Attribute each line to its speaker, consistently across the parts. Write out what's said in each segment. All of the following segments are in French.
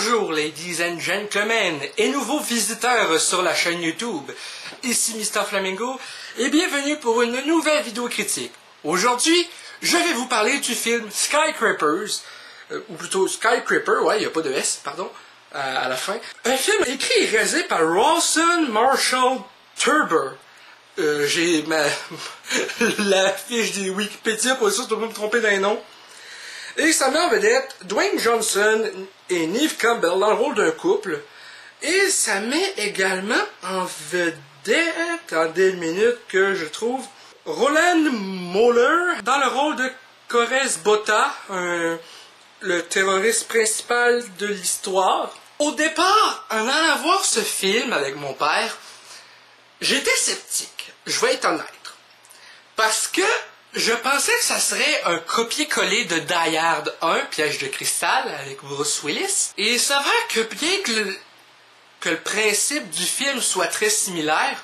Speaker 1: Bonjour ladies and gentlemen et nouveaux visiteurs sur la chaîne YouTube. Ici Mr Flamingo et bienvenue pour une nouvelle vidéo critique. Aujourd'hui, je vais vous parler du film Skyscrapers, ou plutôt Skyscraper, ouais, il n'y a pas de S, pardon, à la fin. Un film écrit et réalisé par Rawson Marshall Turber. J'ai la fiche des Wikipédia pour ça, je ne peux pas me tromper d'un nom. Et ça met en vedette Dwayne Johnson et Neve Campbell dans le rôle d'un couple. Et ça met également en vedette, attendez une minute que je trouve, Roland Moller dans le rôle de Kores Bota, le terroriste principal de l'histoire. Au départ, en allant voir ce film avec mon père, j'étais sceptique, je vais être honnête. Parce que je pensais que ça serait un copier-coller de Die Hard 1, Piège de cristal, avec Bruce Willis. Et il s'avère que bien que le principe du film soit très similaire,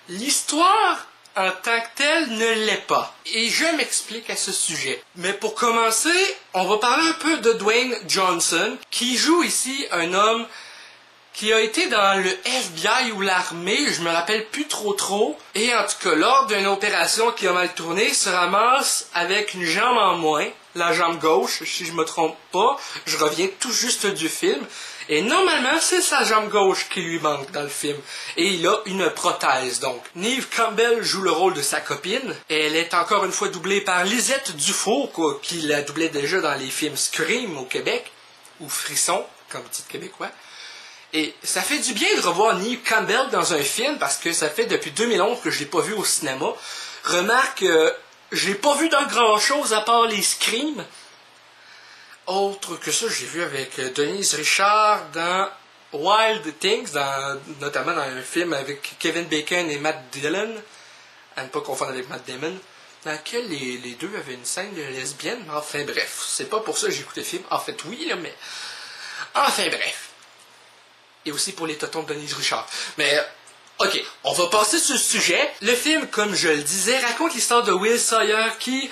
Speaker 1: l'histoire en tant que telle ne l'est pas. Et je m'explique à ce sujet. Mais pour commencer, on va parler un peu de Dwayne Johnson, qui joue ici un homme qui a été dans le FBI ou l'armée, je me rappelle plus trop. Et en tout cas, lors d'une opération qui a mal tourné, se ramasse avec une jambe en moins, la jambe gauche, si je me trompe pas, je reviens tout juste du film. Et normalement, c'est sa jambe gauche qui lui manque dans le film. Et il a une prothèse, donc. Neve Campbell joue le rôle de sa copine. Et elle est encore une fois doublée par Lisette Dufault, quoi, qui la doublait déjà dans les films Scream au Québec, ou Frisson, comme dit le Québécois. Et ça fait du bien de revoir Neve Campbell dans un film, parce que ça fait depuis 2011 que je l'ai pas vu au cinéma. Remarque, je l'ai pas vu dans grand chose à part les Scream. Autre que ça, j'ai vu avec Denise Richard dans Wild Things, notamment dans un film avec Kevin Bacon et Matt Dillon, à ne pas confondre avec Matt Damon, dans lequel les deux avaient une scène de lesbienne. Enfin bref, c'est pas pour ça que j'ai écouté le film. En fait, oui, là, mais... Enfin bref. Et aussi pour les totons de Denise Richard. Mais, ok, on va passer sur le sujet. Le film, comme je le disais, raconte l'histoire de Will Sawyer qui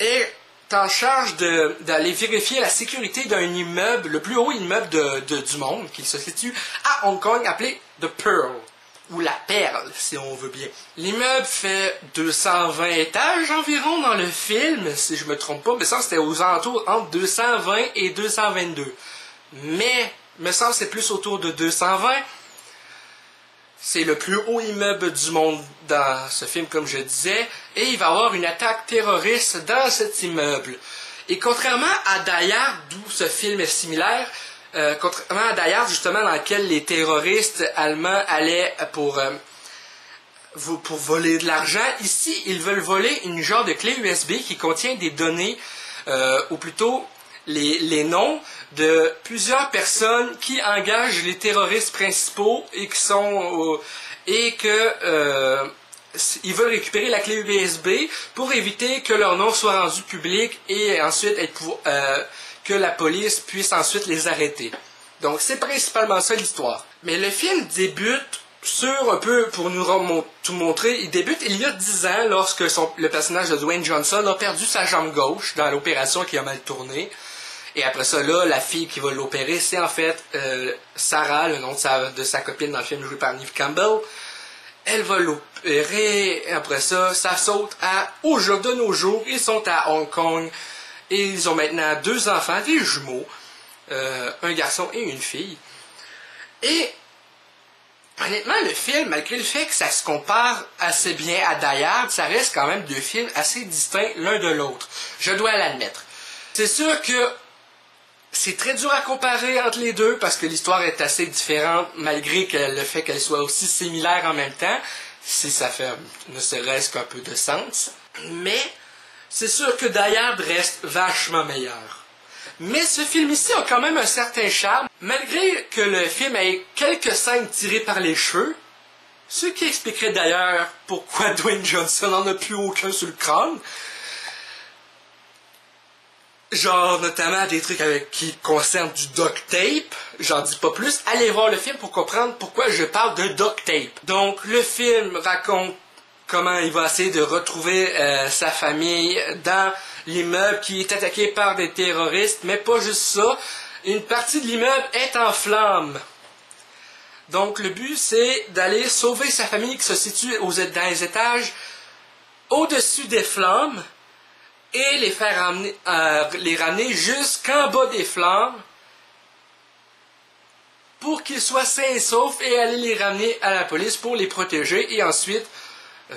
Speaker 1: est en charge d'aller vérifier la sécurité d'un immeuble, le plus haut immeuble du monde, qui se situe à Hong Kong, appelé The Pearl, ou la Perle, si on veut bien. L'immeuble fait 220 étages environ dans le film, si je me trompe pas, mais ça c'était aux alentours entre 220 et 222. Mais me semble que c'est plus autour de 220. C'est le plus haut immeuble du monde dans ce film, comme je disais, et il va y avoir une attaque terroriste dans cet immeuble. Et contrairement à Die Hard, d'où ce film est similaire, contrairement à Die Hard, justement, dans lequel les terroristes allemands allaient pour voler de l'argent, ici, ils veulent voler une genre de clé USB qui contient des données, ou plutôt les noms de plusieurs personnes qui engagent les terroristes principaux et qui sont ils veulent récupérer la clé USB pour éviter que leur nom soit rendu public et ensuite que la police puisse ensuite les arrêter. Donc c'est principalement ça l'histoire. Mais le film débute sur un peu, pour nous tout montrer, il débute il y a 10 ans lorsque le personnage de Dwayne Johnson a perdu sa jambe gauche dans l'opération qui a mal tourné. Et après ça, là, la fille qui va l'opérer, c'est en fait Sarah, le nom de sa copine dans le film joué par Neve Campbell. Elle va l'opérer, et après ça, ça saute de nos jours, ils sont à Hong Kong, et ils ont maintenant 2 enfants, des jumeaux, un garçon et une fille. Et, honnêtement, le film, malgré le fait que ça se compare assez bien à Die Hard, ça reste quand même 2 films assez distincts l'un de l'autre. Je dois l'admettre. C'est sûr que c'est très dur à comparer entre les deux parce que l'histoire est assez différente malgré le fait qu'elle soit aussi similaire en même temps, si ça fait ne serait-ce qu'un peu de sens. Mais c'est sûr que Die Hard reste vachement meilleur. Mais ce film ici a quand même un certain charme, malgré que le film ait quelques scènes tirées par les cheveux, ce qui expliquerait d'ailleurs pourquoi Dwayne Johnson n'en a plus aucun sur le crâne. Genre, notamment des trucs qui concernent du duct tape. J'en dis pas plus. Allez voir le film pour comprendre pourquoi je parle de duct tape. Donc, le film raconte comment il va essayer de retrouver sa famille dans l'immeuble qui est attaqué par des terroristes. Mais pas juste ça. une partie de l'immeuble est en flammes. Donc le but c'est d'aller sauver sa famille qui se situe dans les étages au-dessus des flammes et les ramener jusqu'en bas des flammes pour qu'ils soient sains et saufs et aller les ramener à la police pour les protéger et ensuite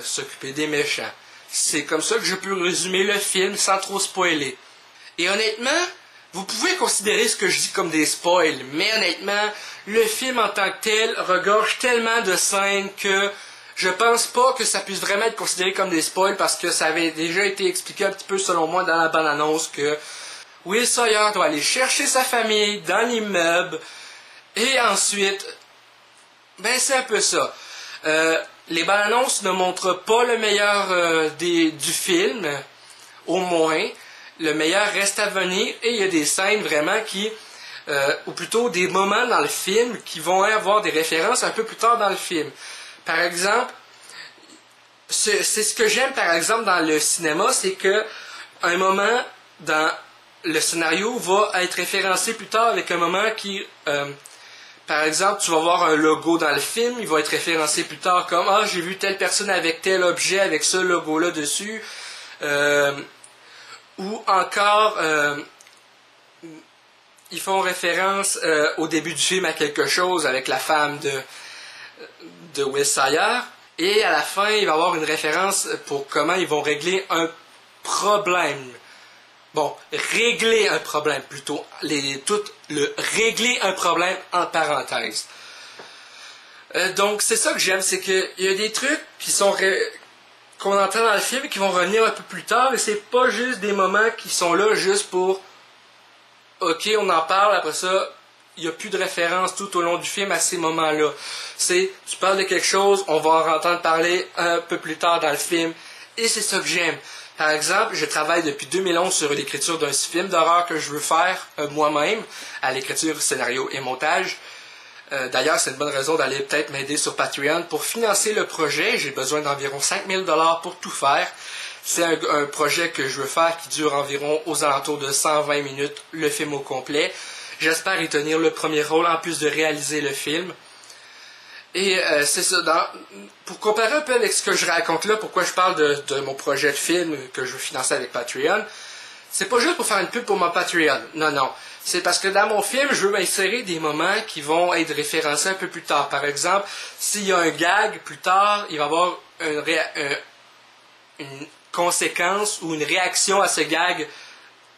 Speaker 1: s'occuper des méchants. C'est comme ça que je peux résumer le film sans trop spoiler. Et honnêtement, vous pouvez considérer ce que je dis comme des spoils, mais honnêtement, le film en tant que tel regorge tellement de scènes que je pense pas que ça puisse vraiment être considéré comme des spoils parce que ça avait déjà été expliqué un petit peu selon moi dans la bande-annonce que Will Sawyer doit aller chercher sa famille dans l'immeuble et ensuite, ben c'est un peu ça. Les bandes-annonces ne montrent pas le meilleur du film, au moins. Le meilleur reste à venir et il y a des scènes vraiment ou plutôt des moments dans le film qui vont avoir des références un peu plus tard dans le film. Par exemple, c'est ce que j'aime par exemple dans le cinéma, c'est que un moment dans le scénario va être référencé plus tard avec un moment qui... par exemple, tu vas voir un logo dans le film, il va être référencé plus tard comme « Ah, j'ai vu telle personne avec tel objet, avec ce logo-là dessus. » Ou encore, ils font référence au début du film à quelque chose avec la femme de Will Sawyer. Et à la fin, il va y avoir une référence pour comment ils vont régler un problème. Bon, régler un problème plutôt. Régler un problème en parenthèse. Donc, c'est ça que j'aime, c'est qu'il y a des trucs qu'on entend dans le film qui vont revenir un peu plus tard et c'est pas juste des moments qui sont là juste pour ok, on en parle, après ça, il n'y a plus de référence tout au long du film à ces moments-là. Tu parles de quelque chose, on va en entendre parler un peu plus tard dans le film et c'est ça que j'aime. Par exemple, je travaille depuis 2011 sur l'écriture d'un film d'horreur que je veux faire moi-même, à l'écriture, scénario et montage. D'ailleurs, c'est une bonne raison d'aller peut-être m'aider sur Patreon pour financer le projet. J'ai besoin d'environ 5 000 $ pour tout faire. C'est un projet que je veux faire qui dure environ aux alentours de 120 minutes, le film au complet. J'espère y tenir le premier rôle en plus de réaliser le film. Et c'est ça, pour comparer un peu avec ce que je raconte là, pourquoi je parle de mon projet de film que je veux financer avec Patreon, c'est pas juste pour faire une pub pour mon Patreon, non. C'est parce que dans mon film, je veux m'insérer des moments qui vont être référencés un peu plus tard. Par exemple, s'il y a un gag plus tard, il va y avoir une conséquence ou une réaction à ce gag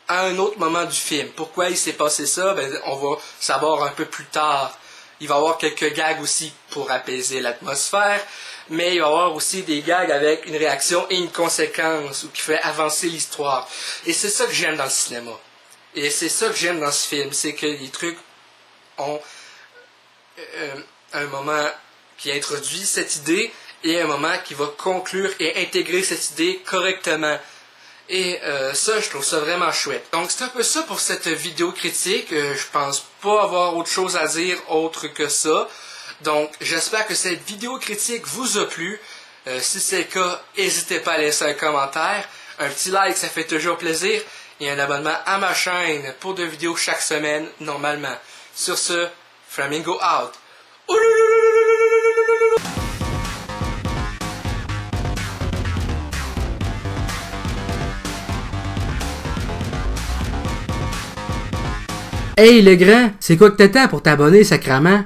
Speaker 1: à un autre moment du film. Pourquoi il s'est passé ça? Ben, on va savoir un peu plus tard. Il va y avoir quelques gags aussi pour apaiser l'atmosphère, mais il va y avoir aussi des gags avec une réaction et une conséquence ou qui fait avancer l'histoire. Et c'est ça que j'aime dans le cinéma. Et c'est ça que j'aime dans ce film, c'est que les trucs ont un moment qui introduit cette idée et un moment qui va conclure et intégrer cette idée correctement. Et ça, je trouve ça vraiment chouette. Donc, c'est un peu ça pour cette vidéo critique. Je pense pas avoir autre chose à dire autre que ça. Donc, j'espère que cette vidéo critique vous a plu. Si c'est le cas, n'hésitez pas à laisser un commentaire. Un petit like, ça fait toujours plaisir. Et un abonnement à ma chaîne pour de vidéos chaque semaine, normalement. Sur ce, Flamingo out.
Speaker 2: Hey le grand, c'est quoi que t'attends pour t'abonner, sacrament?